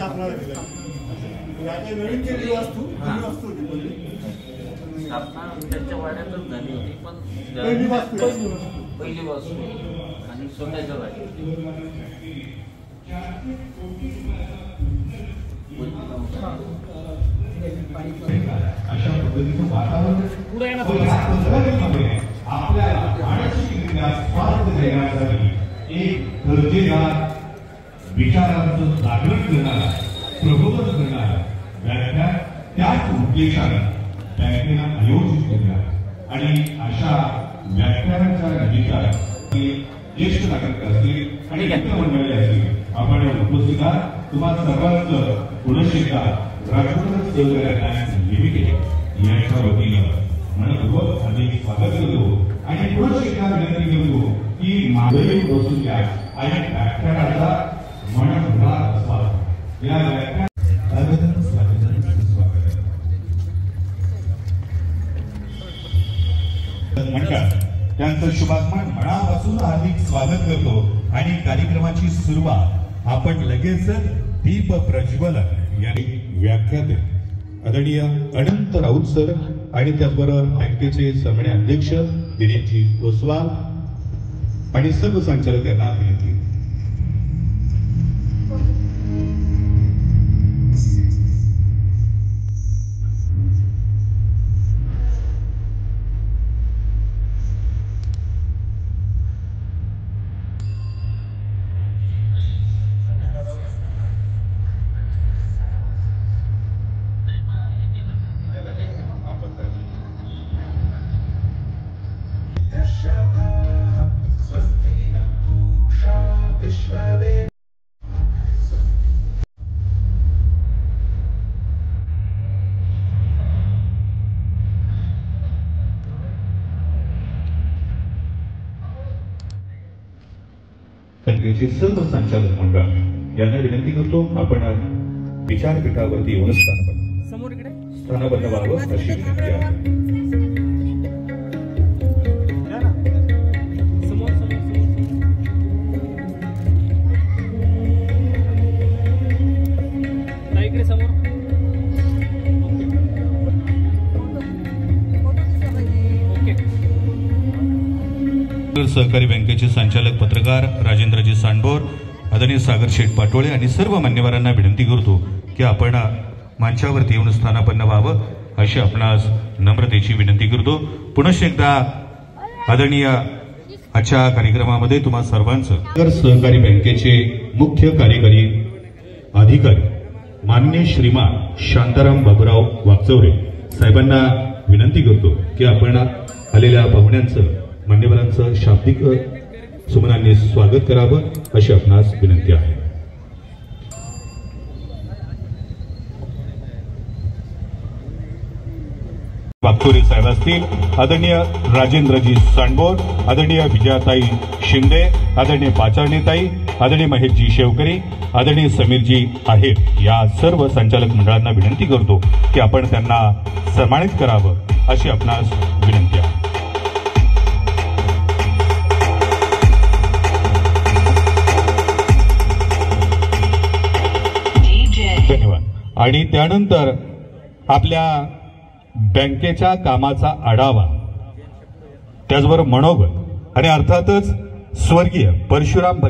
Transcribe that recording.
स्थापना नवीन केलेली वास्तू स्थापना त्यांच्या वाड्यातच झाली होती, पण पहिली वास्तू आणि स्वतःच्या वाड्यात अशा पद्धतीचं वातावरण आपल्याला स्वार्थ देण्यासाठी एक दर्जेदार विचारांचं जागरण करणारा, प्रबोधन करणारा व्याख्यान त्याच उद्देशाने बँकेला आयोजित केला आणि अशा व्याख्यानाच्या निमित्ताने ज्येष्ठ नागरिक असतील आणि मित्रमंडळी असतील आपण उपस्थित आहात. तुम्हाला सर्वांचं पुनश्च एकदा राजपूत सहकार्य बँक लिमिटेड यांच्या वतीनं मनपूर्वक हार्दिक स्वागत करतो आणि पुनश्च एकदा विनंती करतो की माधवी बसून घ्या आणि व्याख्यानाचा मनभरात असावा. या व्याख्यान म्हणतात त्यांचं शुभागमन मनापासून हार्दिक स्वागत करतो आणि कार्यक्रमाची सुरुवात आपण लगेच दीप प्रज्वलन यांनी व्याख्याते आदरणीय अनंत राऊत सर आणि त्याचबरोबर बँकेचे सन्माननीय अध्यक्ष दिनेशजी ओसवाल आणि सर्व संचालक यांना विनंती. बँकेचे सर्व संचालक मंडळ यांना विनंती करतो आपण विचारपीठावरती येऊन स्थानबद्ध व्हावं अशी विनंती आहे. सहकारी बँकेचे संचालक पत्रकार राजेंद्रजी सांडभोर, आदरणीय सागर शेठ पाटोळे आणि सर्व मान्यवरांना विनंती करतो की आपण मंचावरती येऊन स्थानापन्न व्हावं अशी आपणास नम्रतेची विनंती करतो. पुनश्च एकदा आदरणीय आजच्या कार्यक्रमामध्ये तुम्हा सर्वांचं सहकारी बँकेचे मुख्य कार्यकारी अधिकारी माननीय श्रीमान शांताराम बाबूराव वागचौरे साहेबांना विनंती करतो की आपण आलेल्या पाहुण्यांचं मान्यवरांचं शाब्दिक सुमनांनी स्वागत करावं अशी आपणास विनंती आहे. वागचौरे साहेब असतील, आदरणीय राजेंद्रजी सांडभोर, आदरणीय विजयाताई शिंदे, आदरणीय पाचारणीताई, आदरणीय महेशजी शेवकरी, आदरणीय समीरजी आहेर या सर्व संचालक मंडळांना विनंती करतो की आपण त्यांना सन्मानित करावं अशी आपणास विनंती आहे. धन्यवाद. आणि त्यानंतर आपल्या बँकेच्या कामाचा आढावा, त्याचबरोबर मनोगत आणि अर्थातच स्वर्गीय परशुराम